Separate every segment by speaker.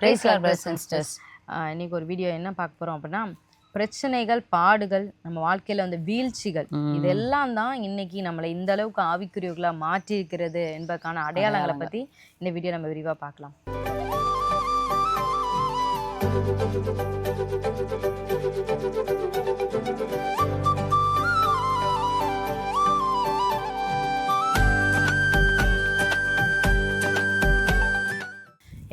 Speaker 1: Price lord brothers and sisters. இன்னைக்கு ஒரு video என்ன பார்க்க போகிறோம் அப்படின்னா, பிரச்சனைகள், பாடுகள், நம்ம வாழ்க்கையில் வந்து வீழ்ச்சிகள், இதெல்லாம் தான் இன்னைக்கு நம்மளை இந்த அளவுக்கு ஆவிக்குரியவர்களாக மாற்றியிருக்கிறது என்பதற்கான அடையாளங்களை பற்றி இந்த வீடியோ நம்ம விரிவாக பார்க்கலாம்.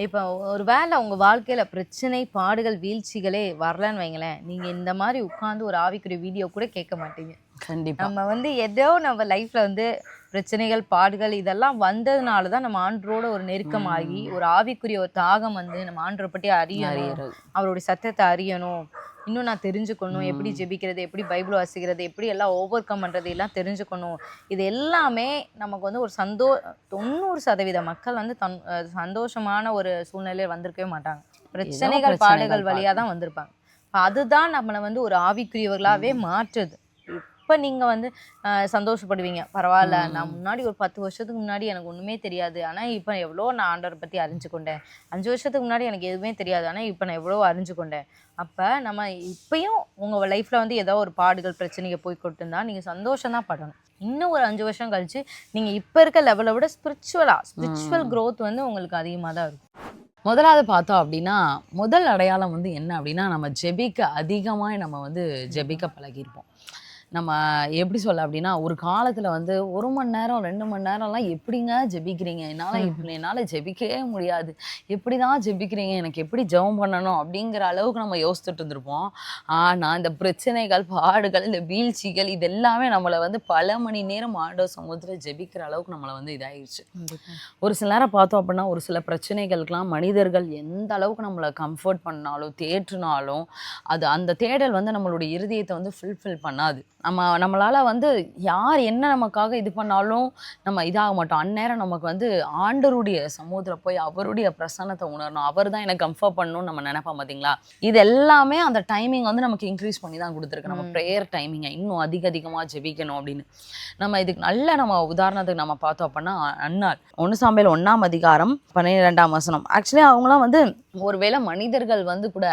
Speaker 1: இப்போ ஒரு வேளை உங்கள் வாழ்க்கையில் பிரச்சனை, பாடுகள், வீழ்ச்சிகளே வரலன்னு வைங்களேன், நீங்கள் இந்த மாதிரி உட்காந்து ஒரு ஆவிக்குரிய வீடியோ கூட கேட்க மாட்டீங்க.
Speaker 2: கண்டிப்பாக
Speaker 1: நம்ம வந்து ஏதோ நம்ம லைஃப்பில் வந்து பிரச்சனைகள், பாடுகள் இதெல்லாம் வந்ததுனால தான் நம்ம ஆண்டரோட ஒரு நெருக்கமாகி ஒரு ஆவிக்குரிய ஒரு தாகம் வந்து நம்ம ஆண்டரை பற்றி அறியணும், அவருடைய சத்தத்தை அறியணும், இன்னும் நான் தெரிஞ்சுக்கணும், எப்படி ஜெபிக்கிறது, எப்படி பைபிள் வாசிக்கிறது, எப்படி எல்லாம் ஓவர் கம் பண்ணுறது எல்லாம் தெரிஞ்சுக்கணும். இது எல்லாமே நமக்கு வந்து ஒரு 90% மக்கள் வந்து சந்தோஷமான ஒரு சூழ்நிலையில் வந்திருக்கவே மாட்டாங்க. பிரச்சனைகள், பாடுகள் வழியாக தான் வந்திருப்பாங்க. அதுதான் நம்மளை வந்து ஒரு ஆவிக்குரியவர்களாகவே மாற்றுது. இப்போ நீங்கள் வந்து சந்தோஷப்படுவீங்க, பரவாயில்ல, நான் முன்னாடி ஒரு 10 வருஷத்துக்கு முன்னாடி எனக்கு ஒன்றுமே தெரியாது, ஆனால் இப்போ எவ்வளோ நான் ஆண்டவரை பற்றி அறிஞ்சு கொண்டேன். 5 வருஷத்துக்கு முன்னாடி எனக்கு எதுவுமே தெரியாது, ஆனால் இப்போ நான் எவ்வளோ அறிஞ்சு கொண்டேன். அப்போ நம்ம இப்பயும் உங்கள் லைஃப்பில் வந்து ஏதோ ஒரு பாடுகள், பிரச்சனைகள் போய் கொட்டுருந்தா நீங்கள் சந்தோஷம் தான் படணும். இன்னும் ஒரு 5 வருஷம் கழிச்சு நீங்கள் இப்போ இருக்க லெவலை விட ஸ்பிரிச்சுவல் க்ரோத் வந்து உங்களுக்கு அதிகமாக தான் இருக்கும்.
Speaker 2: முதலாவது பார்த்தோம் அப்படின்னா, முதல் அடையாளம் வந்து என்ன அப்படின்னா, நம்ம ஜெபிக்க அதிகமாக நம்ம வந்து ஜெபிக்க பழகியிருப்போம். நம்ம எப்படி சொல்ல அப்படின்னா, ஒரு காலத்தில் வந்து 1 மணி நேரம் 2 மணி நேரம்லாம் எப்படிங்க ஜெபிக்கிறீங்க, என்னால் ஜெபிக்கவே முடியாது, எப்படி தான் ஜெபிக்கிறீங்க, எனக்கு எப்படி ஜெபம் பண்ணணும் அப்படிங்கிற அளவுக்கு நம்ம யோசிச்சுட்டு இருந்திருப்போம். ஆனால் இந்த பிரச்சனைகள், பாடுகள், இந்த வீழ்ச்சிகள் இது எல்லாமே நம்மளை வந்து பல மணி நேரம் ஆண்டவர் சமூகத்தில் ஜெபிக்கிற அளவுக்கு நம்மளை வந்து இதாகிடுச்சு. ஒரு சில நேரம் பார்த்தோம் அப்படின்னா, ஒரு சில பிரச்சனைகளுக்கெல்லாம் மனிதர்கள் எந்த அளவுக்கு நம்மளை கம்ஃபர்ட் பண்ணாலும் தேற்றினாலும் அது அந்த தேடல் வந்து நம்மளுடைய இருதயத்தை வந்து ஃபுல்ஃபில் பண்ணாது. நம்மளால் வந்து யார் என்ன நமக்காக இது பண்ணாலும் நம்ம இதாக மாட்டோம். அந்நேரம் நமக்கு வந்து ஆண்டவருடைய சமூகத்தில் போய் அவருடைய பிரசன்னத்தை உணரணும், அவர் தான் எனக்கு கம்ஃபர்ட் பண்ணணும்னு நம்ம நினைப்போம். பார்த்தீங்களா, இது எல்லாமே அந்த டைமிங் வந்து நமக்கு இன்க்ரீஸ் பண்ணி தான் கொடுத்துருக்கு. நம்ம ப்ரேயர் டைமிங்கை இன்னும் அதிகமாக ஜெபிக்கணும் அப்படின்னு நம்ம இதுக்கு நம்ம உதாரணத்துக்கு நம்ம பார்த்தோம் அப்படின்னா, அன்னாள் 1 சாமுவேல் 1ஆம் அதிகாரம் 12ஆம் வசனம். ஆக்சுவலி அவங்களாம் வந்து ஒருவேளை மனிதர்கள் வந்து கூட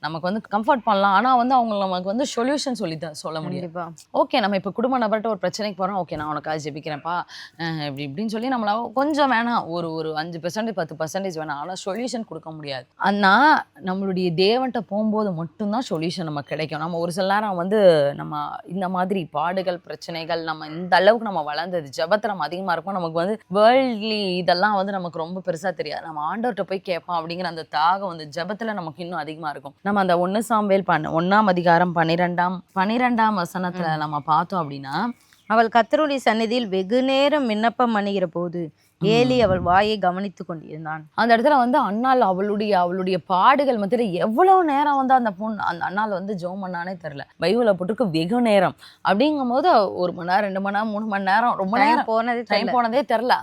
Speaker 2: நமக்கு வந்து கம்ஃபர்ட் பண்ணலாம், ஆனால் வந்து அவங்க நமக்கு வந்து சொல்யூஷன் சொல்ல முடியும். ஓகே, நம்ம இப்போ குடும்ப நபர்கிட்ட ஒரு பிரச்சனைக்கு போகிறோம், ஓகே நான் உனக்காக ஜெபிக்கிறேன்ப்பா இப்படின்னு சொல்லி நம்மள கொஞ்சம் வேணாம், ஒரு 5% 10% வேணாம், ஆனால் சொல்யூஷன் கொடுக்க முடியாது. ஆனால் நம்மளுடைய தேவன்கிட்ட போகும்போது மட்டும்தான் சொல்யூஷன் நமக்கு கிடைக்கும். நம்ம ஒரு சில நேரம் வந்து நம்ம இந்த மாதிரி பாடுகள், பிரச்சனைகள், நம்ம இந்த அளவுக்கு நம்ம வளர்ந்தது ஜெபத்தில் நம்ம அதிகமாக இருக்கும், நமக்கு வந்து வேர்ல்ட்லி இதெல்லாம் வந்து நமக்கு ரொம்ப பெருசாக தெரியாது. நம்ம ஆண்டவர்கிட்ட போய் கேட்போம் அப்படிங்கிற அந்த தாகம் வந்து ஜெபத்தில் நமக்கு இன்னும் அதிகமாக இருக்கும். நம்ம அந்த 1 சாமுவேல் 1ஆம் அதிகாரம் 12ஆம் வசனத்தில் நம்ம பார்த்தோம் அப்படின்னா,
Speaker 1: அவள் கர்த்தருடைய சந்நிதியில் வெகு நேரம் விண்ணப்பம் பண்ணுகிற போது ஏலி அவள் வாயை கவனித்து கொண்டிருந்தான்.
Speaker 2: அந்த இடத்துல வந்து அண்ணாள் அவளுடைய பாடுகள் மத்தியில எவ்வளவு நேரம் வந்து அந்த அண்ணாள் வந்து ஜெபம் பண்ணானே தெரியல. பைபிளை போட்டிருக்கு வெகு நேரம் அப்படிங்கும் போது 1 மணி நேரம் 2 மணி நேரம் 3 மணி நேரம் ரொம்ப நேரம் போனதே தெரியல.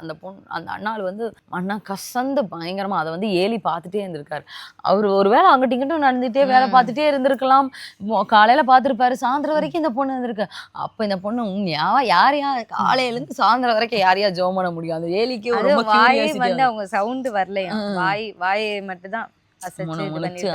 Speaker 2: அந்த அண்ணாள் வந்து மண்ணா கசந்து பயங்கரமா அதை வந்து ஏலி பார்த்துட்டே இருந்திருக்காரு. அவர் ஒருவேளை அங்கிட்ட இங்கிட்டும் நடந்துட்டே வேலை பார்த்துட்டே இருந்திருக்கலாம். காலையில பார்த்துருப்பாரு, சாயந்தரம் வரைக்கும் இந்த பொண்ணு இருந்திருக்கு. அப்ப இந்த பொண்ணு யார் காலையில இருந்து சாயந்தரம் வரைக்கும் யாரையா ஜெபம் பண்ண முடியும்? அந்த ஏலிக்கு
Speaker 1: வாயை வந்து அவங்க சவுண்ட் வரலையா, வாயை மட்டும் தான்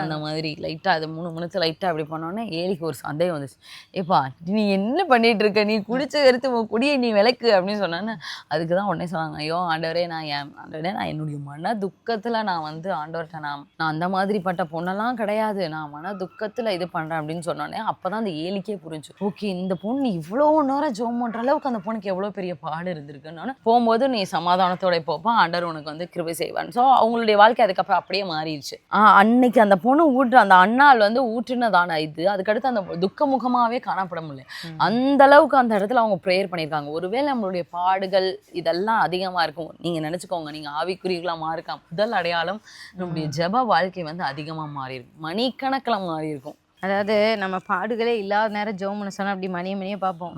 Speaker 2: அந்த மாதிரி லைட்டா அது 3 மினிட்ஸ் லைட்டா அப்படி பண்ணோன்னே ஏலிக்கு ஒரு சந்தேகம் வந்துச்சு. ஏப்பா நீ என்ன பண்ணிட்டு இருக்க, நீ குடிச்ச எடுத்து குடியை நீ விளக்கு அப்படின்னு சொன்னான்னு. அதுக்கு தான் உடனே சொன்னாங்க, ஐயோ ஆண்டவரே, நான் என்னுடைய மன துக்கத்துல நான் வந்து ஆண்டவர்கிட்ட நான் அந்த மாதிரி பட்ட பொண்ணெல்லாம் கிடையாது, நான் மன துக்கத்துல இது பண்றேன் அப்படின்னு சொன்னோன்னே அப்பதான் அந்த ஏலிக்கே புரிஞ்சு, ஓகே இந்த பொண்ணு இவ்வளோ நேரம் ஜெபம் பண்ற அளவுக்கு அந்த பொண்ணுக்கு எவ்வளோ பெரிய பாடு இருந்திருக்குன்னு. போகும்போது நீ சமாதானத்தோட போப்பா, ஆண்டவர் உனக்கு வந்து கிருபை செய்வான். ஸோ அவங்களுடைய வாழ்க்கை அதுக்கப்புறம் அப்படியே மாறிடுச்சு. அன்னைக்கு அந்த பொண்ணு அந்த அண்ணாள் வந்து ஊற்றுனதான இது அதுக்கடுத்து அந்த துக்க முகமாவே காணப்பட முடியல. அந்த அளவுக்கு அந்த இடத்துல அவங்க ப்ரேயர் பண்ணியிருக்காங்க. ஒருவேளை நம்மளுடைய பாடுகள் இதெல்லாம் அதிகமா இருக்கும், நீங்க நினைச்சுக்கோங்க, நீங்க ஆவிக்குரியர்களா மாறிருக்கா. முதல் அடையாளம் நம்முடைய ஜெப வாழ்க்கை வந்து அதிகமா மாறி இருக்கும், மணிக்கணக்கில் மாறி இருக்கும்.
Speaker 1: அதாவது நம்ம பாடுகளே இல்லாத நேரம் ஜெபம் பண்ண சொன்னால் அப்படி மணியை பார்ப்போம்,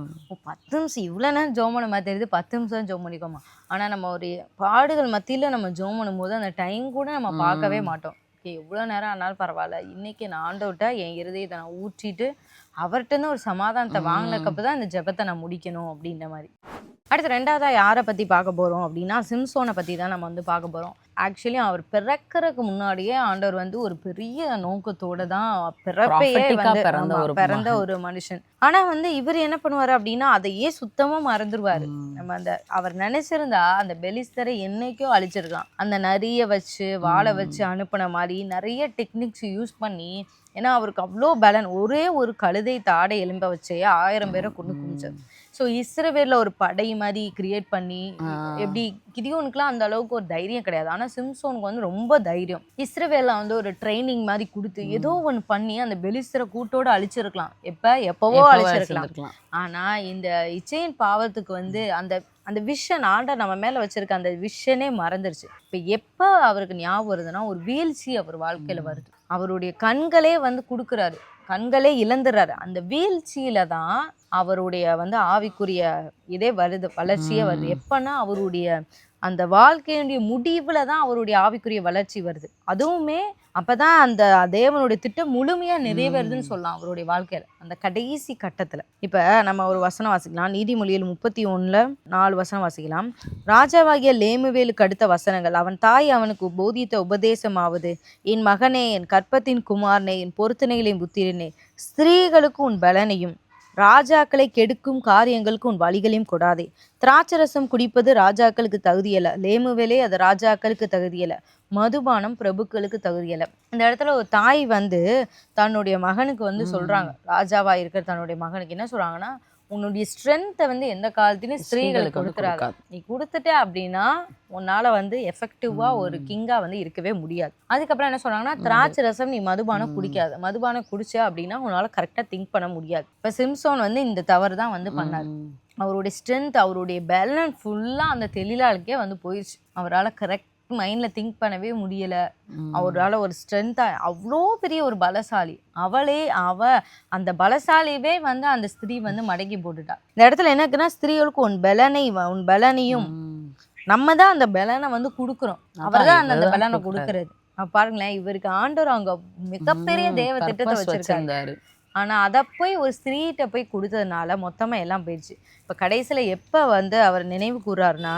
Speaker 1: 10 நிமிஷம் இவ்வளோ நேரம் ஜெபம் பண்ண மாதிரி தெரியுது, 10 நிமிஷம் ஜெபம் பண்ணிக்கோமா. ஆனால் நம்ம ஒரு பாடுகள் மத்தியில் நம்ம ஜெபம் பண்ணும்போது அந்த டைம் கூட நம்ம பார்க்கவே மாட்டோம். எவ்வளோ நேரம் ஆனாலும் பரவாயில்ல, இன்னைக்கு நான் ஆண்டவர்கிட்ட என் இருதயத்தை நான் ஊற்றிட்டு அவர்கிட்ட ஒரு சமாதானத்தை வாங்கினதுக்கப்புறம் தான் இந்த ஜெபத்தை நான் முடிக்கணும் அப்படின்ற மாதிரி. அடுத்து ரெண்டாவதா யாரை பத்தி பார்க்க போறோம் அப்படின்னா சிம்சோனை பத்தி தான் நம்ம வந்து பார்க்க போறோம். ஆக்சுவலி அவர் பிறக்கறதுக்கு முன்னாடியே ஆண்டவர் வந்து ஒரு பெரிய நோக்கத்தோட தான் பிறப்பையே
Speaker 2: Prophetic-ஆ
Speaker 1: வந்து
Speaker 2: பிறந்த ஒரு
Speaker 1: பிறந்த
Speaker 2: மகன்.
Speaker 1: ஒரு மனுஷன். ஆனா வந்து இவர் என்ன பண்ணுவாரு அப்படின்னா அதையே சுத்தமா மறந்துடுவாரு. நம்ம அந்த அவர் நினைச்சிருந்தா அந்த பெலிஸ்தரை என்னைக்கோ அழிச்சிருக்கலாம். அந்த நரிய வச்சு வாழை வச்சு அனுப்புன மாதிரி நிறைய டெக்னிக்ஸ் யூஸ் பண்ணி, ஏன்னா அவருக்கு அவ்வளோ பலன், ஒரே ஒரு கழுதை தாடை எலும்ப வச்சே 1000 பேரை கொண்டு குமிச்சார். ஸோ இஸ்ரவேல்ல ஒரு படை மாதிரி கிரியேட் பண்ணி, எப்படி கிதியோனுக்குலாம் அந்த அளவுக்கு ஒரு தைரியம் கிடையாது. ஆனா சிம்சோனுக்கு வந்து ரொம்ப தைரியம். இஸ்ரவேல்ல வந்து ஒரு ட்ரைனிங் மாதிரி கொடுத்து ஏதோ ஒன்று பண்ணி அந்த பெலிஸ்தரை கூட்டோட அழிச்சிருக்கலாம். எப்பவோ அழிச்சிருக்கலாம். ஆனா இந்த இச்சையின் பாவத்துக்கு வந்து அந்த அந்த விஷன் ஆண்டவர் நம்ம மேல வச்சிருக்க அந்த விஷனே மறந்துருச்சு. இப்ப எப்ப அவருக்கு ஞாபகம் வருதுன்னா ஒரு வீழ்ச்சி அவர் வாழ்க்கையில வருது. அவருடைய கண்களே வந்து கொடுக்குறாரு, கண்களே இழந்துறாரு. அந்த வீழ்ச்சியில தான் அவருடைய வந்து ஆவிக்குரிய இதே வருது, வளர்ச்சியே வருது. எப்பன்னா அவருடைய அந்த வாழ்க்கையுடைய முடிவுல தான் அவருடைய ஆவிக்குரிய வளர்ச்சி வருது. அதுவுமே அப்பதான் அந்த தேவனுடைய திட்டம் முழுமையா நிறைவேறுதுன்னு சொல்லலாம் அவருடைய வாழ்க்கையில அந்த கடைசி கட்டத்துல. இப்ப நம்ம ஒரு வசனம் வாசிக்கலாம். நீதிமொழியில் 31:4 வசனம் வாசிக்கலாம். ராஜாவாகிய லேமுவேலுக்கு அடுத்த வசனங்கள். அவன் தாய் அவனுக்கு போதித்த உபதேசமாவது, என் மகனே, என் கற்பத்தின் குமாரனே, என் பொருத்தனைகளின் புத்திரனே, ஸ்திரீகளுக்கு உன் பலனையும் ராஜாக்களை கெடுக்கும் காரியங்களுக்கு உன் வழிகளையும் கொடாதே. திராட்சரசம் குடிப்பது ராஜாக்களுக்கு தகுதியல்ல, லேமுவேலே அது ராஜாக்களுக்கு தகுதியல்ல, மதுபானம் பிரபுக்களுக்கு தகுதியல்ல. இந்த இடத்துல ஒரு தாய் வந்து தன்னுடைய மகனுக்கு வந்து சொல்றாங்க, ராஜாவா இருக்கிற தன்னுடைய மகனுக்கு என்ன சொல்றாங்கன்னா, உன்னுடைய ஸ்ட்ரென்த்தை வந்து எந்த காலத்திலும் ஸ்திரீகளுக்கு கொடுக்குறாங்க. நீ கொடுத்துட்ட அப்படின்னா உன்னால வந்து எஃபெக்டிவா ஒரு கிங்கா வந்து இருக்கவே முடியாது. அதுக்கப்புறம் என்ன சொல்றாங்கன்னா, திராட்சை ரசம் நீ மதுபானம் குடிக்காது, மதுபானம் குடிச்ச அப்படின்னா உன்னால கரெக்டா திங்க் பண்ண முடியாது. இப்ப சிம்சோன் வந்து இந்த தவறு தான் வந்து பண்ணாரு. அவருடைய ஸ்ட்ரென்த், அவருடைய பேலன்ஸ் ஃபுல்லா அந்த தெளிலாளுக்கே வந்து போயிடுச்சு. அவரால் கரெக்ட் மைண்ட்ல திங்க் பண்ணவே முடியல. அவரால் ஒரு ஸ்ட்ரென்த்தா, அவ்வளோ பெரிய ஒரு பலசாலி, அந்த பலசாலியவே வந்து அந்த ஸ்திரீ வந்து மடக்கி போட்டுட்டா. இந்த இடத்துல என்னக்குன்னா, ஸ்திரீகளுக்கு உன் பலனையும் நம்ம தான் அந்த பலனை வந்து கொடுக்குறோம், அவர் தான் அந்த பலனை கொடுக்கறது. பாருங்களேன், இவருக்கு ஆண்டவர் அவங்க மிகப்பெரிய தேவ திட்டத்தை வச்சிருக்காரு. ஆனா அதை போய் ஒரு ஸ்திரீட்ட போய் கொடுத்ததுனால மொத்தமா எல்லாம் போயிடுச்சு. இப்ப கடைசியில எப்ப வந்து அவர் நினைவு கூறாருன்னா,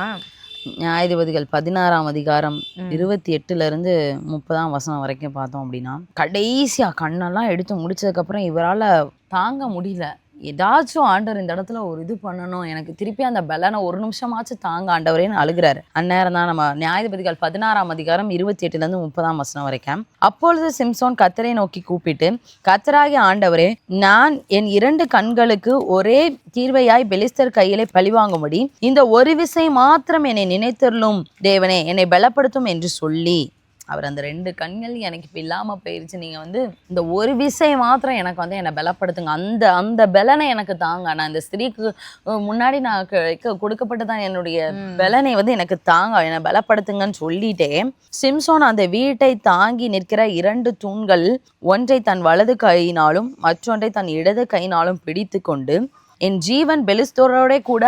Speaker 2: நியாயாதிபதிகள் 16ஆம் அதிகாரம் 28 30 வசனம் வரைக்கும் பார்த்தோம் அப்படின்னா, கடைசியா கண்ணெல்லாம் எடுத்து முடிச்சதுக்கு அப்புறம் இவரால தாங்க முடியல. ஏதாச்சும் ஆண்டவர் இந்த இடத்துல ஒரு இது பண்ணணும், எனக்கு திருப்பி அந்த பலனை ஒரு நிமிஷமாச்சும் தாங்க ஆண்டவரேன்னு அழுகிறாரு. அந்நேரம் தான் நம்ம நியாயாதிபதிகள் 16ஆம் அதிகாரம் 28 30 வசனம் வரைக்கும். அப்பொழுது சிம்சோன் கர்த்தரை நோக்கி கூப்பிட்டு, கர்த்தராகிய ஆண்டவரே, நான் என் 2 கண்களுக்கு ஒரே தீர்வையாய் பெலிஸ்தர் கையிலே பழிவாங்கும்படி இந்த ஒரு விசை மாத்திரம் என்னை நினைத்தருளும் தேவனே, என்னை பலப்படுத்தும் என்று சொல்லி, அவர் அந்த 2 கண்கள் எனக்கு இப்போ இல்லாமல் போயிடுச்சு, நீங்கள் வந்து இந்த ஒரு விசை மாத்திரம் எனக்கு வந்து என்னை பலப்படுத்துங்க, அந்த பலனை எனக்கு தாங்க, நான் இந்த ஸ்திரீக்கு முன்னாடி நான் கொடுக்கப்பட்டதான் என்னுடைய பலனை வந்து எனக்கு தாங்க, என்னை பலப்படுத்துங்கன்னு சொல்லிட்டே, சிம்சோன் அந்த வீட்டை தாங்கி நிற்கிற 2 தூண்கள், ஒன்றை தன் வலது கையினாலும் மற்றொன்றை தன் இடது கையினாலும் பிடித்து கொண்டு, என் ஜீவன் பெலிஸ்தரோட கூட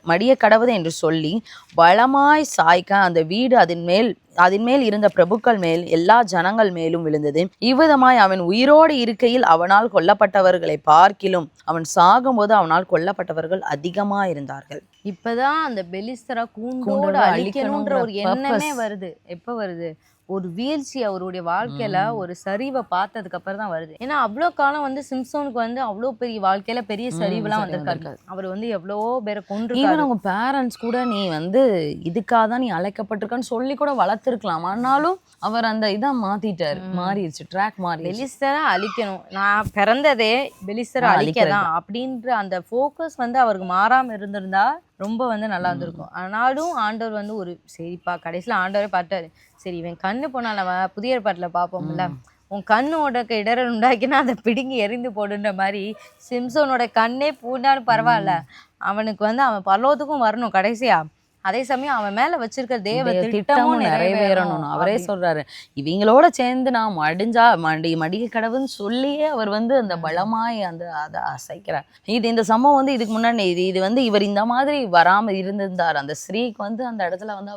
Speaker 2: மடிய கடவுது என்று சொல்லி பலமாய் சாய்க்க அந்த வீடு அதன் மேல் இருந்த பிரபுக்கள் மேல் எல்லா ஜனங்கள் மேலும் விழுந்தது. இவ்விதமாய் அவன் உயிரோடு இருக்கையில் அவனால் கொல்லப்பட்டவர்களை பார்க்கிலும் அவன் சாகும்போது அவனால் கொல்லப்பட்டவர்கள் அதிகமா இருந்தார்கள்.
Speaker 1: இப்பதான் அந்த பெலிஸ்தரா கூண்டோட அழிக்கணும்ன்ற ஒரு எண்ணமே வருது. எப்ப வருது? ஒரு வீழ்ச்சி அவருடைய வாழ்க்கையில ஒரு சரிவை பார்த்ததுக்கு அப்புறம் தான் வருது. ஏன்னா அவ்வளோ காலம் வந்து சிம்சோனுக்கு வந்து அவ்வளோ பெரிய வாழ்க்கையில பெரிய சரிவுலாம் வந்திருக்காரு. அவர் வந்து எவ்வளவோ பேரை கொன்றுருக்காரு.
Speaker 2: அவங்க பேரண்ட்ஸ் கூட நீ வந்து இதுக்காக தான் நீ அழைக்கப்பட்டிருக்கான்னு சொல்லி கூட வளர்த்துருக்கலாம். ஆனாலும் அவர் அந்த இதை மாறிடுச்சு, ட்ராக் மாறி.
Speaker 1: பெலிஸ்தரை அழிக்கணும், நான் பிறந்ததே பெலிஸ்தரை அழிக்கதான் அப்படின்ற அந்த ஃபோக்கஸ் வந்து அவருக்கு மாறாம இருந்திருந்தா ரொம்ப வந்து நல்லா இருந்திருக்கும். ஆனாலும் ஆண்டவர் வந்து ஒரு சரிப்பா, கடைசியில் ஆண்டவரே பார்த்தாரு, சரி இவன் கண்ணு போனா நம்ம புதிய ஏற்பாட்டில் பார்ப்போம்ல, உன் கண்ணோட இடரல் உண்டாக்கினா அதை பிடுங்கி எரிந்து போடுன்ற மாதிரி சிம்சோனோட கண்ணே பூண்டாலும் பரவாயில்ல, அவனுக்கு வந்து அவன் பரலோகத்துக்கும் வரணும் கடைசியா, அதே சமயம் அவன் மேல வச்சிருக்க தேவ திட்டமும் நிறைவேறணும்.
Speaker 2: அவரே சொல்றாரு, இவங்களோட சேர்ந்து நான் மடிய கடவுன்னு சொல்லியே அவர் வந்து அந்த பலமாய் அதை அசைக்கிறார். இந்த சம்பவம் வந்து இதுக்கு முன்னாடி இது வந்து இவர் இந்த மாதிரி வராம இருந்திருந்தார், அந்த ஸ்ரீக்கு வந்து அந்த இடத்துல வந்து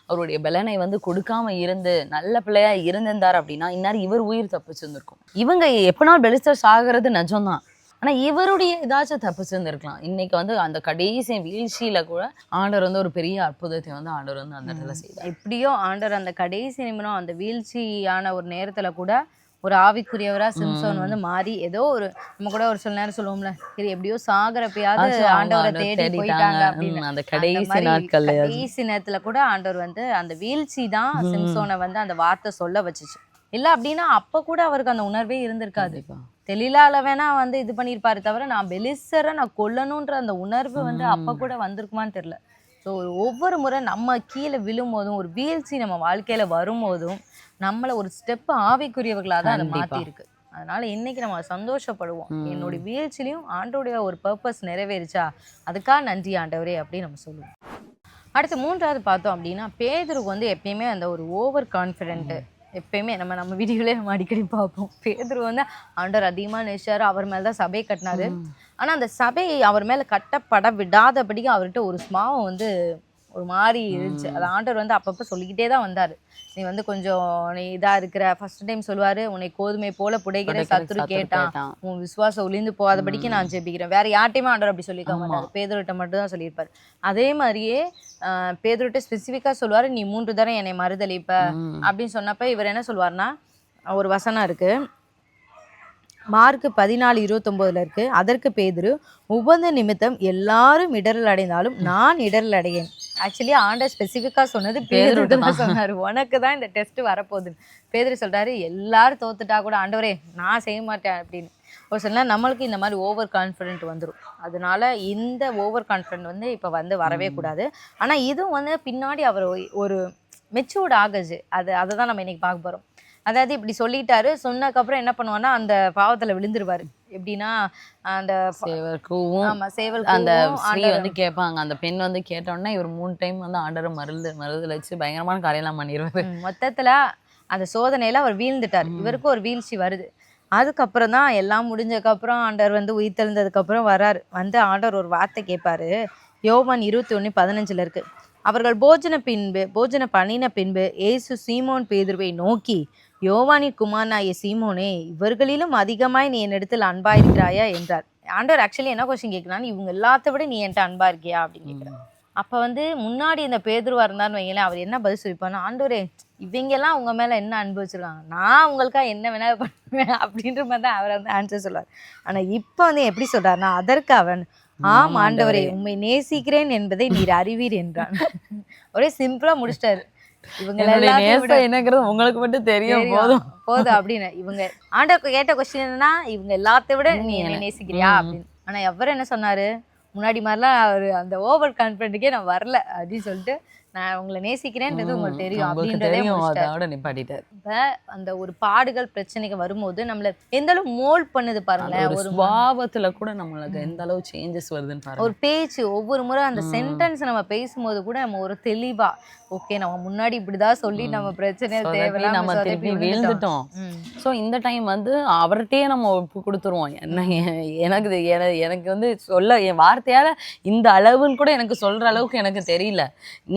Speaker 2: அவருடைய பலனை வந்து கொடுக்காம இருந்து நல்ல பிள்ளையா இருந்திருந்தார் அப்படின்னா இந்நேரம் இவர் உயிர் தப்பிச்சிருந்திருக்கும். இவங்க எப்பனாலும் பெலிஸ்தர் சாகிறது நிஜம்தான், ஆனா இவருடைய ஏதாச்சும் தப்பு செஞ்சிருக்கலாம். இன்னைக்கு வந்து அந்த கடைசி வீழ்ச்சியில கூட ஆண்டவர் வந்து ஒரு பெரிய அற்புதத்தை வந்து ஆண்டவர் வந்து அந்த இடத்துல செய்தார்.
Speaker 1: எப்படியோ ஆண்டவர் அந்த கடைசி நிமிடம் அந்த வீழ்ச்சியான ஒரு நேரத்துல கூட ஒரு ஆவிக்குரியவரா சிம்சோன் வந்து மாறி ஏதோ ஒரு நம்ம கூட ஒரு சில நேரம் சொல்லுவோம்ல, சரி எப்படியோ சாகரப்பயாவது
Speaker 2: ஆச்சும் அவங்க
Speaker 1: ஆண்டவரை
Speaker 2: ஆண்டவர்
Speaker 1: தேடி
Speaker 2: தேடிட்டாங்க.
Speaker 1: போயிட்டாங்க அப்படின்னு.
Speaker 2: அந்த
Speaker 1: அந்த
Speaker 2: கடைசி
Speaker 1: மாதிரி
Speaker 2: நாட்கள்ல
Speaker 1: கடைசி நேரத்துல கூட ஆண்டவர் வந்து அந்த வீழ்ச்சி தான் சிம்சோனை வந்து அந்த வார்த்தை சொல்ல வச்சுச்சு. இல்ல அப்படின்னா அப்ப கூட அவருக்கு அந்த உணர்வே இருந்திருக்காது.
Speaker 2: கண்டிப்பா.
Speaker 1: தெளிலால வேணா வந்து இது பண்ணியிருப்பாரு தவிர, நான் பெலிஸ்தரை நான் கொல்லணுன்ற அந்த உணர்வு வந்து அப்ப கூட வந்திருக்குமான்னு தெரியல. ஸோ ஒவ்வொரு முறை நம்ம கீழே விழும்போதும் ஒரு வீழ்ச்சி நம்ம வாழ்க்கையில வரும்போதும் நம்மள ஒரு ஸ்டெப் ஆவிக்குரியவர்களாக தான் அதை
Speaker 2: கண்டிப்பா.
Speaker 1: மாத்திருக்கு. அதனால இன்னைக்கு நம்ம சந்தோஷப்படுவோம். என்னுடைய வீழ்ச்சியிலையும் ஆண்டோடைய ஒரு பர்பஸ் நிறைவேறிச்சா, அதுக்காக நன்றி ஆண்டவரே அப்படின்னு நம்ம சொல்லுவோம். அடுத்து 3வது பார்த்தோம் அப்படின்னா, பேதுருக்கு வந்து எப்பயுமே அந்த ஒரு ஓவர் கான்ஃபிடென்ட் எப்பயுமே நம்ம வீடியோலயே நம்ம அடிக்கடி பார்ப்போம். பேதுரு வந்து ஆண்டவர் அதிகமா நேசிச்சாரு, அவர் மேல தான் சபை கட்டினாரு. ஆனா அந்த சபை அவர் மேல கட்டப்பட விடாதபடிக்கு அவர்கிட்ட ஒரு ஸ்மாவம் வந்து ஒரு மாதிரி இருந்துச்சு. அது ஆண்டவர் வந்து அப்பப்போ சொல்லிக்கிட்டே தான் வந்தாரு. நீ வந்து கொஞ்சம் நீ இதா இருக்கிற. ஃபர்ஸ்ட் டைம் சொல்லுவாரு, உன்னை கோதுமை போல புடைக்கிற சத்துரு கேட்டான், உன் விசுவாசம் ஒளிந்து போகாதபடிக்கு நான் ஜெபிக்கிறேன். வேற யார்ட்டையுமே ஆண்டவர் அப்படி சொல்லிக்க மாட்டாரு, பேதுருட்ட மட்டும் தான் சொல்லியிருப்பாரு. அதே மாதிரியே பேதுருட்ட ஸ்பெசிஃபிக்கா சொல்லுவாரு, நீ 3 தரம் என்னை மறுதலிப்ப அப்படின்னு சொன்னப்ப இவர் என்ன சொல்லுவாருன்னா, ஒரு வசனம் இருக்கு மார்க் 14:29 இருக்கு. அதற்கு பேதுரு, உபந்த நிமித்தம் எல்லாரும் இடரல் அடைந்தாலும் நான் இடரல் அடையேன். ஆக்சுவலி ஆண்டவர் ஸ்பெசிஃபிக்கா சொன்னது பேதுருட்ட தான் சொன்னாரு, உனக்கு தான் இந்த டெஸ்ட் வரப்போகுது. பேதுரு சொல்றாரு, எல்லாரும் தோத்துட்டா கூட ஆண்டவரே நான் செய்ய மாட்டேன் அப்படின்னு. ஒரு சில நம்மளுக்கு இந்த மாதிரி ஓவர் கான்ஃபிடென்ட் வந்துடும். அதனால இந்த ஓவர் கான்ஃபிடென்ட் வந்து இப்போ வந்து வரவே கூடாது. ஆனா இதுவும் வந்து பின்னாடி அவர் ஒரு மெச்சூர்ட் ஆகுது. அதை தான் நம்ம இன்னைக்கு பார்க்க போறோம். அதாவது இப்படி சொல்லிட்டாரு, சொன்னதுக்கப்புறம் என்ன பண்ணுவான்னா அந்த பாவத்துல விழுந்துருவாரு. எப்படின்னா அந்த
Speaker 2: சேவல் கூவும்.
Speaker 1: ஆமா சேவல்
Speaker 2: அந்த
Speaker 1: கூவும்,
Speaker 2: ஸ்ரீ
Speaker 1: ஆண்டவர்
Speaker 2: வந்து கேட்பாங்க, அந்த பெண் வந்து கேட்டோன்னே இவர் 3 டைம் வந்து ஆண்டரை மறுதலிச்சு பயங்கரமான காரியெல்லாம் பண்ணிடுவாரு.
Speaker 1: மொத்தத்துல அந்த சோதனையில அவர் வீழ்ந்துட்டார். இவருக்கும் ஒரு வீழ்ச்சி வருது. அதுக்கப்புறம் தான் எல்லாம் முடிஞ்சதுக்கப்புறம் ஆண்டவர் வந்து உயிர்த்தெழுந்ததுக்கு அப்புறம் வராரு. வந்து ஆண்டவர் ஒரு வார்த்தை கேட்பாரு. யோவான் 21:15 இருக்கு. அவர்கள் போஜன பண்ணின பின்பு இயேசு சீமோன் பேதுருவை நோக்கி, யோவானின் குமாரனாகிய சீமோனே, இவர்களிலும் அதிகமாய் நீ என்னிடத்தில் அன்பா இருக்கிறாயா என்றார். ஆண்டவர் ஆக்சுவலி என்ன கொஸ்டின் கேட்கிறான்னு, இவங்க எல்லாத்த விட நீ என்கிட்ட அன்பா இருக்கியா அப்படின்னு கேட்கிறார். அப்ப வந்து முன்னாடி இந்த பேதுருவா இருந்தாருன்னு வைங்களேன், அவர் என்ன பதில் சொல்லிப்பாருன்னா, ஆண்டவரே இவங்க எல்லாம் உங்க மேல என்ன அன்பு வச்சிருக்காங்க, நான் உங்களுக்காக என்ன வேணா பண்ணுவேன் அப்படின்ற மாதிரி தான் அவர் வந்து ஆன்சர் சொல்லுவார். ஆனா இப்ப வந்து எப்படி சொல்றாருன்னா, அதற்கு அவன், ஆம் ஆண்டவரே, உம்மை நேசிக்கிறேன் என்பதை நீர் அறிவீர் என்றான். ஒரே சிம்பிளா முடிச்சிட்டாரு. இவங்க
Speaker 2: என்னங்கிறது உங்களுக்கு மட்டும் தெரியும்
Speaker 1: போதும் அப்படின்னு. இவங்க ஆண்டவர் கேட்ட கொஸ்டின் என்னன்னா, இவங்க எல்லாத்த விட நீ என்னை நேசிக்கிறியா அப்படின்னு. ஆனா எவர் என்ன சொன்னாரு, முன்னாடி மாதிரிலாம் அவரு அந்த ஓவர் கான்ஃபிடென்ட்டுக்கே நான் வரல அப்படின்னு சொல்லிட்டு, நான் உங்களை நேசிக்கிறேன்றது உங்களுக்கு தெரியும் அப்படின்றதே
Speaker 2: நிப்பாட்டிட்டார்.
Speaker 1: இப்ப அந்த ஒரு பாடுகள் பிரச்சனைகள் வரும்போது நம்மள எந்த அளவு மோல்ட் பண்ணுது பாருங்களேன்.
Speaker 2: ஒரு சுபாவத்துல கூட நம்மளுக்கு எந்த அளவு சேஞ்சஸ் வருதுன்னு பாருங்க.
Speaker 1: ஒரு பேச்சு ஒவ்வொரு முறை அந்த சென்டென்ஸ் நம்ம பேசும்போது கூட நம்ம ஒரு தெளிவா, ஓகே நம்ம முன்னாடி இப்படிதான் சொல்லி நம்ம பிரச்சனையை தேவையில்லாம
Speaker 2: நம்ம திருப்பி விழுந்துட்டோம். ஸோ இந்த டைம் வந்து அவர்கிட்டயே நம்ம ஒப்பு கொடுத்துருவோம். எனக்கு வந்து சொல்ல என் வார்த்தையால இந்த அளவுன்னு கூட எனக்கு சொல்ற அளவுக்கு எனக்கு தெரியல,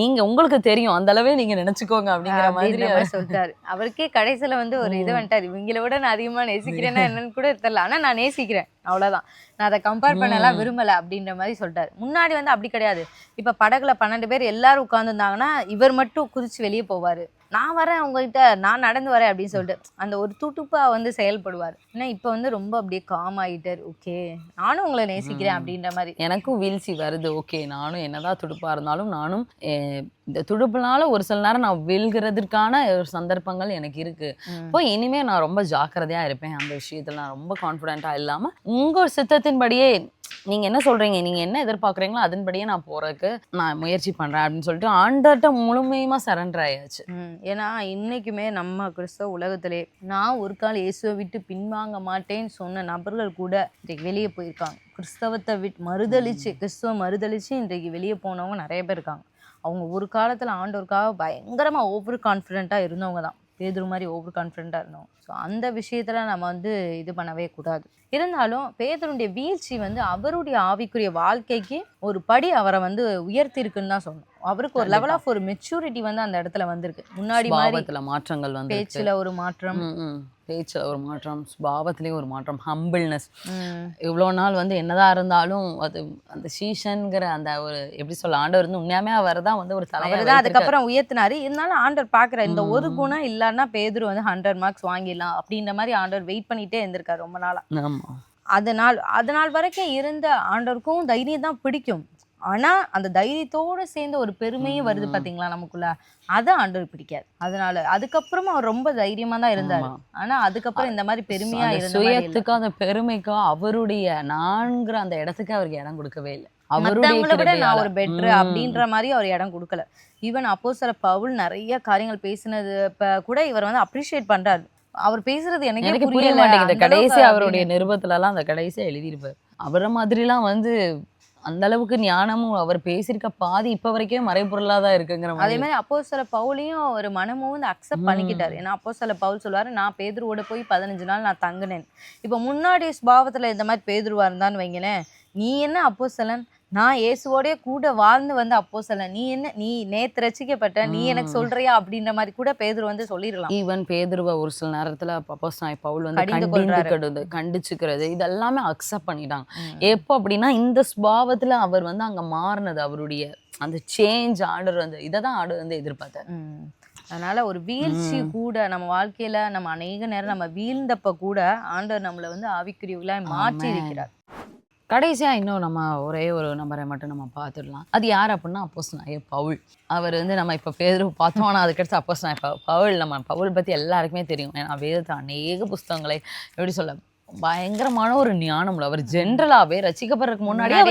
Speaker 2: நீங்க உங்களுக்கு தெரியும், அந்த அளவே நீங்க நினைச்சுக்கோங்க அப்படிங்கிற மாதிரி
Speaker 1: சொல்லிட்டாரு. அவருக்கே கடைசியில வந்து ஒரு இது வந்துட்டாரு, இவங்கள விட நான் அதிகமா நேசிக்கிறேன்னா என்னன்னு கூட தெரியல, ஆனா நான் நேசிக்கிறேன் அவ்வளவுதான், நான் அதை கம்பேர் பண்ணலாம் விரும்பல அப்படின்ற மாதிரி சொல்லிட்டாரு. முன்னாடி வந்து அப்படி கிடையாது. இப்ப படகுல 12 பேர் எல்லாரும் உட்கார்ந்துருந்தாங்கன்னா இவர் மட்டும் குதிச்சு வெளியே போவாரு, நான் வரேன் உங்ககிட்ட, நான் நடந்து வரேன் அப்படின்னு சொல்லிட்டு அந்த ஒரு துட்டுப்பா வந்து செயல்படுவார். ஏன்னா இப்ப வந்து ரொம்ப அப்படியே காம் ஆகிட்டார். ஓகே நானும் உங்களை நேசிக்கிறேன் அப்படின்ற மாதிரி.
Speaker 2: எனக்கும் வீழ்ச்சி வருது, ஓகே நானும் என்னதான் துடுப்பா இருந்தாலும் நானும் இந்த துடுப்புனால ஒரு சில நேரம் நான் வீழ்கிறதுக்கான சந்தர்ப்பங்கள் எனக்கு இருக்கு. இப்போ இனிமே நான் ரொம்ப ஜாக்கிரதையா இருப்பேன். அந்த விஷயத்துல நான் ரொம்ப கான்ஃபிடென்ட்டா இல்லாம உங்க சித்தத்தின்படியே நீங்க என்ன சொல்றீங்க, நீங்க என்ன எதிர்பார்க்குறீங்களோ அதன்படியே நான் போறதுக்கு நான் முயற்சி பண்றேன் அப்படின்னு சொல்லிட்டு ஆண்டர்ட்ட முழுமையுமா சரண்டர் ஆயாச்சு.
Speaker 1: ஏன்னா இன்னைக்குமே நம்ம கிறிஸ்தவ உலகத்திலே நான் ஒரு கால் இயேசுவை விட்டு பின்வாங்க மாட்டேன்னு சொன்ன நபர்கள் கூட இன்றைக்கு வெளியே போயிருக்காங்க. கிறிஸ்தவத்தை கிறிஸ்துவ மறுதளிச்சு இன்றைக்கு வெளியே போனவங்க நிறைய பேர் இருக்காங்க. அவங்க ஒரு காலத்துல ஆண்டவருக்காக பயங்கரமா ஓவர் கான்ஃபிடென்ட்டா இருந்தவங்க தான். பேதுரு மாதிரி ஓவர் கான்ஃபிடென்ட்டாக இருந்தோம். ஸோ அந்த விஷயத்தில் நம்ம வந்து இது பண்ணவே கூடாது. இருந்தாலும் பேதுருடைய வீழ்ச்சி வந்து அவருடைய ஆவிக்குரிய வாழ்க்கைக்கு ஒரு படி அவரை வந்து உயர்த்திருக்குன்னு தான் சொல்லணும். அவருக்கு ஒரு லெவல் ஆஃப் ஒரு மெச்சூரிட்டி வந்து அந்த இடத்துல வந்திருக்கு. முன்னாடி மாதிரி
Speaker 2: சுபாவத்துல மாற்றங்கள் வந்து
Speaker 1: பேச்சுல ஒரு மாற்றம்.
Speaker 2: பேச்சுல ஒரு மாற்றம், சுபாவத்திலயும் ஒரு மாற்றம், ஹம்பிள்னஸ். இவ்வளோ நாள் வந்து என்னதான் இருந்தாலும் அது அந்த சீஷன்ங்கிற அந்த ஒரு எப்படி சொல்ல, ஆண்டவர் வந்து உண்மையாமே அவர் தான் வந்து ஒரு
Speaker 1: அவர்
Speaker 2: தலைவர்
Speaker 1: தான் அதுக்கப்புறம் உயர்த்தினாரு. இருந்தாலும் ஆண்டவர் பாக்குற இந்த ஒரு குணம் இல்லைன்னா பேதுரு வந்து 100 மார்க்ஸ் வாங்கிடலாம் அப்படின்ற மாதிரி ஆண்டவர் வெயிட் பண்ணிட்டே இருந்திருக்காரு ரொம்ப நாளா.
Speaker 2: ஆமா.
Speaker 1: அதனால் வரைக்கும் இருந்த ஆண்டவருக்கும் தைரியம் தான் பிடிக்கும். ஆனா அந்த தைரியத்தோட சேர்ந்த ஒரு பெருமையும் வருது பாத்தீங்களா நமக்குள்ள, அது ஆண்டவர் பிடிக்காது. அதனால அதுக்கப்புறமா அவர் ரொம்ப தைரியமா தான் இருந்தாரு. ஆனா அதுக்கப்புறம் இந்த மாதிரி பெருமையா இருந்த மாதிரி இல்ல.
Speaker 2: சுயத்துக்கோ அந்த பெருமைக்கோ அவருடைய நான்கிற அந்த இடத்துக்கு அவருக்கு இடம் கொடுக்கவே இல்லை.
Speaker 1: மத்தவங்களை விட நான் ஒரு பெட்ரு அப்படின்ற மாதிரி அவர் இடம் கொடுக்கல. ஈவன் அப்போஸ்தலர் பவுல் நிறைய காரியங்கள் பேசினது கூட இவர் வந்து அப்ரிஷியேட் பண்றாரு. அவர் பேசுறது எனக்கு
Speaker 2: புரிய மாட்டேங்குது. கடைசி அவருடைய நிருபத்துல எல்லாம் அந்த கடைசியா எழுதியிருப்பார். அவரை மாதிரிலாம் வந்து அந்த அளவுக்கு ஞானமும் அவர் பேசியிருக்க பாதி இப்ப வரைக்கும் மறைபொருளா தான் இருக்குங்கிற மாதிரி.
Speaker 1: அதே மாதிரி அப்போஸ்தலர் பவுலையும் ஒரு மனமும் வந்து அக்செப்ட் பண்ணிக்கிட்டாரு. ஏன்னா அப்போஸ்தலர் பவுல் சொல்லுவாரு, நான் பேதுருவோட போய் 15 நாள் நான் தங்கினேன். இப்ப முன்னாடி பாவத்துல இந்த மாதிரி பேதுருவா இருந்தான்னு வைங்களேன், நீ என்ன அப்போஸ்தலன், நான் இயேசுவோடய கூட வாழ்ந்து வந்து அப்போஸ்தலன், நீ என்ன, நீ நேத்து ரட்சிக்கப்பட்ட, நீ எனக்கு சொல்றியா அப்படின்ற மாதிரி கூட பேதுரு வந்து சொல்லிடலாம்.
Speaker 2: ஈவன் பேதுருவ ஒரு சில நேரத்துல அப்போஸ்தலன் பவுல் வந்து கண்டிச்சுக்கிறது இதெல்லாமே அக்செப்ட் பண்ணிட்டாங்க. எப்போ அப்படின்னா இந்த சுபாவத்துல அவர் வந்து அங்க மாறினது, அவருடைய அந்த சேஞ்ச் ஆர்டர் வந்து இதை தான் ஆர்டர் வந்து எதிர்பார்த்தார்.
Speaker 1: அதனால ஒரு வீழ்ச்சி கூட நம்ம வாழ்க்கையில நம்ம அநேக நேரம் நம்ம வீழ்ந்தப்ப கூட ஆண்டவர் நம்மளை வந்து ஆவிக்குரியவர்களாய் மாற்றி இருக்கிறார்.
Speaker 2: கடைசியா இன்னும் நம்ம ஒரே ஒரு நம்பரை மட்டும் நம்ம பார்த்துடலாம். அது யார் அப்படின்னா அப்போஸ்தலனாகிய பவுல். அவர் வந்து நம்ம இப்போ பேதுரு பார்த்தோம், ஆனால் அதுக்கடுத்து அப்போஸ்தலனாகிய பவுல். நம்ம பவுல் பற்றி எல்லாருக்குமே தெரியும். ஏன்னா வேதத்தை அநேக புஸ்தகங்களை எப்படி சொல்ல பயங்கரமான ஒரு ஞானம் உள்ள அவர். ஜென்ரலாகவே ரசிக்கப்படுறதுக்கு முன்னாடியே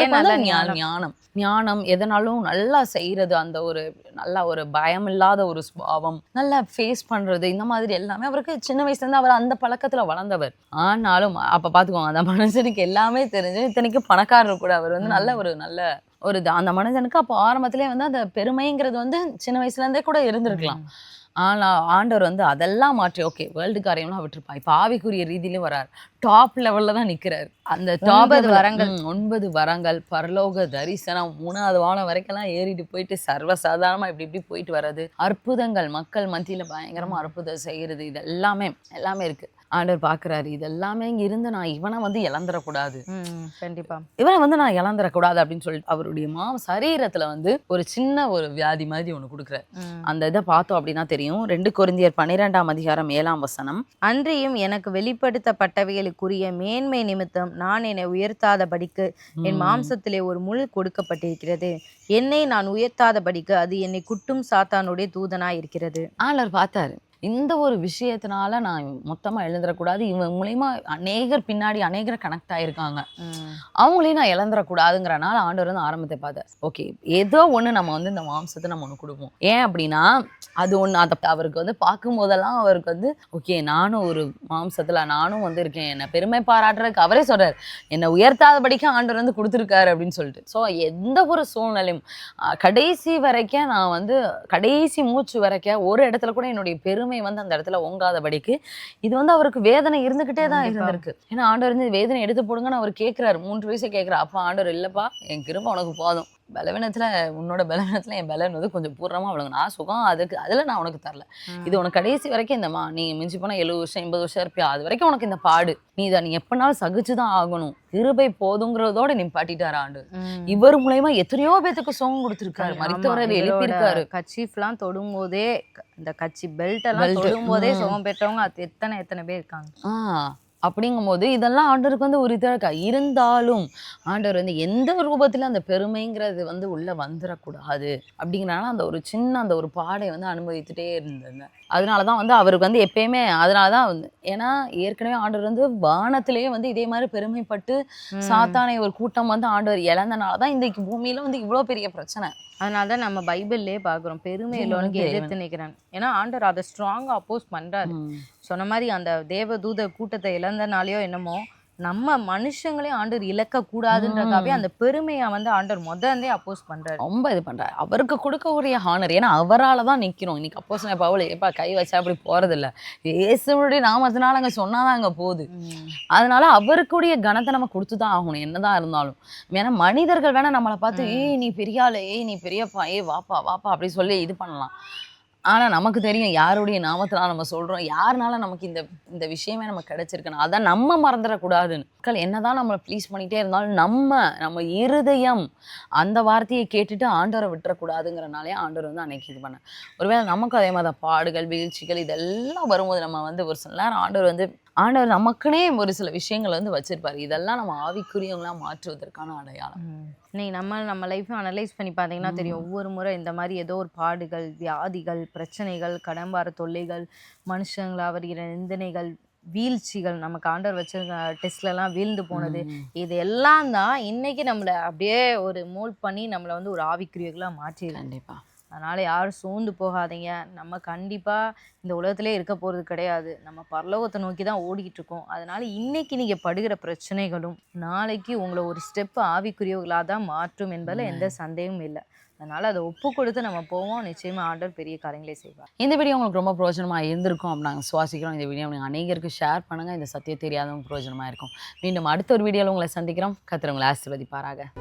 Speaker 2: ஞானம் எதனாலும் நல்லா செய்யறது, அந்த ஒரு நல்ல ஒரு பயம் இல்லாத ஒரு சுபாவம், நல்லா ஃபேஸ் பண்றது, இந்த மாதிரி எல்லாமே அவருக்கு சின்ன வயசுல இருந்து அவர் அந்த பழக்கத்துல வளர்ந்தவர். ஆனாலும் அப்ப பாத்துக்கோங்க, அந்த மனுஷனுக்கு எல்லாமே தெரிஞ்சு, இத்தனைக்கு பணக்காரர் கூட அவர் வந்து நல்ல ஒரு அந்த மனுஷனுக்கு அப்போ ஆரம்பத்திலே வந்து அந்த பெருமைங்கிறது வந்து சின்ன வயசுல இருந்தே கூட இருந்திருக்கலாம். ஆனா ஆண்டவர் வந்து அதெல்லாம் மாற்றி ஓகே வேர்ல்டு காரியம்லாம் விட்டுருப்பா, இப்ப ஆவிக்குரிய ரீதியிலும் வராரு, டாப் லெவல்ல தான் நிக்கிறாரு. அந்த டாப் 9 வரங்கள், பரலோக தரிசனம், 3வது வானம் வரைக்கெல்லாம் ஏறிட்டு போயிட்டு சர்வசாதாரணமா இப்படி போயிட்டு வர்றது, அற்புதங்கள், மக்கள் மத்தியில பயங்கரமா அற்புதம் செய்யறது, இது எல்லாமே இருக்கு. ஆண்டவர் பாக்குறாரு, இது எல்லாமே இங்க இருந்து நான் இவனை வந்து இழந்துடக்கூடாது,
Speaker 1: கண்டிப்பா
Speaker 2: இவனை வந்து நான் இழந்துடக்கூடாது அப்படின்னு சொல்லிட்டு அவருடைய சரீரத்துல வந்து ஒரு சின்ன ஒரு வியாதி மாதிரி ஒண்ணு கொடுக்குறாரு. அந்த இதை பார்த்தோம் அப்படின்னா தெரியும். 2 கொரிந்தியர் 12ஆம் அதிகாரம் 7ஆம் வசனம்.
Speaker 1: அன்றியும் எனக்கு வெளிப்படுத்தப்பட்டவைகளுக்குரிய மேன்மை நிமித்தம் நான் என்னை உயர்த்தாதபடிக்கு என் மாம்சத்திலே ஒரு முள் கொடுக்கப்பட்டிருக்கிறது. என்னை நான் உயர்த்தாதபடிக்கு அது என்னை குட்டும் சாத்தானுடைய தூதனாய் இருக்கிறது.
Speaker 2: ஆண்டவர் பார்த்தாரு, இந்த ஒரு விஷயத்தினால நான் மொத்தமா எழுந்துடக்கூடாது, இவன் மூலியமா அநேகர் பின்னாடி அநேகர் கனெக்ட் ஆயிருக்காங்க, அவங்களையும் நான் இழந்துடக்கூடாதுங்கிறனால ஆண்டவர் வந்து ஆரம்பத்தை பார்த்தேன். ஓகே ஏதோ ஒண்ணு நம்ம வந்து இந்த மாம்சத்தை நம்ம ஒண்ணு கொடுப்போம். ஏன் அப்படின்னா அது ஒண்ணு அதை அவருக்கு வந்து பார்க்கும் போதெல்லாம் அவருக்கு வந்து ஓகே நானும் ஒரு மாம்சத்துல நானும் வந்து இருக்கேன், என்னை பெருமை பாராட்டுறதுக்கு அவரே சொல்றாரு, என்னை உயர்த்தாதபடிக்கு ஆண்டவர் வந்து கொடுத்துருக்காரு அப்படின்னு சொல்லிட்டு. ஸோ எந்த ஒரு சூழ்நிலையும் கடைசி வரைக்கும் நான் வந்து கடைசி மூச்சு வரைக்கும் ஒரு இடத்துல கூட என்னுடைய பெருமை வந்து அந்த இடத்துல ஓங்காதபடிக்கு இது வந்து அவருக்கு வேதனை இருந்துகிட்டே தான் இருந்திருக்கு. ஏன்னா ஆண்டவர் வந்து வேதனை எடுத்து போடுங்கன்னு அவர் கேட்கிறாரு. 3 வயசு கேட்கிறார். அப்ப ஆண்டவர் இல்லப்பா, என் கிருபை உனக்கு போதும், பலவீனத்துல உன்னோட பலவீனத்துல என் பலன் வந்து கொஞ்சம் பூர்ணமா அவளுங்க, நான் சுகம் அதுல நான் உனக்கு தரல, இது உனக்கு கடைசி வரைக்கும் இந்த நீ மிஞ்சி போனா 70 வருஷம் 80 வருஷம் இருப்பியா, அது வரைக்கும் உனக்கு இந்த பாடு, நீ எப்பனாலும் சகிச்சுதான் ஆகணும், கிருபை போதுங்கிறதோட நிப்பாட்டிட்டாரு ஆண்டு. இவர் மூலமா எத்தனையோ பேத்துக்கு சுகம் கொடுத்திருக்காரு, மரித்தவரை எழுப்பியிருக்காரு.
Speaker 1: கட்சிஃப்லாம் தொடும் போதே, இந்த கட்சி பெல்ட் எல்லாம் தொடும் போதே சுகம் பெற்றவங்க அது எத்தனை பேர் இருக்காங்க.
Speaker 2: அப்படிங்கும் போது இதெல்லாம் ஆண்டவருக்கு வந்து ஒரு இதாக இருக்கா. இருந்தாலும் ஆண்டவர் வந்து எந்த ரூபத்துல அந்த பெருமைங்கிறது வந்து உள்ள வந்துடக்கூடாது அப்படிங்கிறனால அந்த ஒரு சின்ன அந்த ஒரு பாடை வந்து அனுபவித்துட்டே இருந்தாங்க. அதனாலதான் வந்து அவருக்கு வந்து எப்பயுமே அதனாலதான் வந்து, ஏன்னா ஏற்கனவே ஆண்டவர் வந்து வானத்திலேயே வந்து இதே மாதிரி பெருமைப்பட்டு சாத்தானை ஒரு கூட்டம் வந்து ஆண்டவர் இழந்தனாலதான் இன்றைக்கு பூமியில வந்து இவ்வளவு பெரிய பிரச்சனை.
Speaker 1: அதனாலதான் நம்ம பைபிள்லயே பாக்குறோம் பெருமை உள்ளவனுக்கு எதிர்த்து நிற்கிறான். ஏன்னா ஆண்டவர் அதை ஸ்ட்ராங்கா அப்போஸ் பண்றாரு. சொன்ன மாதிரி அந்த தேவதூத கூட்டத்தை இழந்தனாலயோ என்னமோ நம்ம மனுஷங்களையும் ஆண்டவர் இழக்க கூடாதுன்றக்காகவே அந்த பெருமையை வந்து ஆண்டவர் முதல்ல அப்போஸ் பண்றாரு.
Speaker 2: ரொம்ப இது பண்றாரு. அவருக்கு கொடுக்கக்கூடிய ஹானர். ஏன்னா அவரால தான் நிக்கிறோம். இன்னைக்கு அப்போஸ்தலன் பவுல் ஏப்பா கை வச்சா அப்படி போறது இல்ல. இயேசுவுடைய நாமத்தினால அங்க சொன்னாதான் அங்க போகுது. அதனால அவருக்குரிய கனத்தை நம்ம கொடுத்துதான் ஆகணும் என்னதான் இருந்தாலும். ஏன்னா மனிதர்கள் வேணா நம்மளை பார்த்து ஏய் நீ பெரிய ஆளு, ஏய் நீ பெரியப்பா, ஏய் வாப்பா வாப்பா அப்படி சொல்லி இது பண்ணலாம். ஆனா நமக்கு தெரியும் யாருடைய நாமத்தினால நம்ம சொல்றோம், யாருனால நமக்கு இந்த இந்த விஷயமே நமக்கு கிடைச்சிருக்குன்னு. அதான் நம்ம மறந்துடக்கூடாதுன்னு. மக்கள் என்னதான் நம்மளை ப்ளீஸ் பண்ணிட்டே இருந்தாலும் நம்ம இருதயம் அந்த வார்த்தையை கேட்டுட்டு ஆண்டவரை விட்டுறக்கூடாதுங்கிறனாலே ஆண்டவர் வந்து அன்னைக்கு இது பண்ண. ஒருவேளை நமக்கும் அதே மாதிரி தான் பாடுகள் வீழ்ச்சிகள் இதெல்லாம் வரும்போது நம்ம வந்து ஒரு சில நேரம் ஆண்டவர் நமக்குனே ஒரு சில விஷயங்களை வந்து வச்சிருப்பாரு. இதெல்லாம் நம்ம ஆவிக்குரியவங்களா மாற்றுவதற்கான அடையாளம்.
Speaker 1: இன்னைக்கு நம்ம லைஃப்பை அனலைஸ் பண்ணி பார்த்தீங்கன்னா தெரியும். ஒவ்வொரு முறை இந்த மாதிரி ஏதோ ஒரு பாடுகள், வியாதிகள், பிரச்சனைகள், கடன்பார தொல்லைகள், மனுஷங்களா வருகிற நிந்தனைகள், வீழ்ச்சிகள், நமக்கு ஆண்டவர் வச்சிருக்க டெஸ்ட்லலாம் வீழ்ந்து போனது, இது எல்லாம் தான் இன்னைக்கு நம்மளை அப்படியே ஒரு மோல்ட் பண்ணி நம்மளை வந்து ஒரு ஆவிக்குரியவர்களாக மாற்றிடுது.
Speaker 2: கண்டிப்பா.
Speaker 1: அதனால யாரும் சோர்ந்து போகாதீங்க. நம்ம கண்டிப்பா இந்த உலகத்திலே இருக்க போறது கிடையாது. நம்ம பரலோகத்தை நோக்கி தான் ஓடிக்கிட்டு இருக்கோம். அதனால இன்னைக்கு நீங்க படுகிற பிரச்சனைகளும் நாளைக்கு உங்களை ஒரு ஸ்டெப் ஆவிக்குரியவர்களாக தான் மாற்றும் என்பதில் எந்த சந்தேகமும் இல்லை. அதனால அதை ஒப்பு கொடுத்து நம்ம போவோம். நிச்சயமா ஆண்டவர் பெரிய காரியங்களை செய்வார்.
Speaker 2: இந்த வீடியோ உங்களுக்கு ரொம்ப பிரயோஜனமாக இருந்திருக்கும் அப்படின்னு நாங்கள் சுவாசிக்கிறோம். இந்த வீடியோ நீங்கள் அநேகருக்கு ஷேர் பண்ணுங்கள். இந்த சத்தியம் தெரியாதவங்க பிரயோஜனமாக இருக்கும். மீண்டும் அடுத்த ஒரு வீடியோவில் உங்களை சந்திக்கிறோம். கர்த்தர் உங்களை ஆசீர்வதிப்பாராக.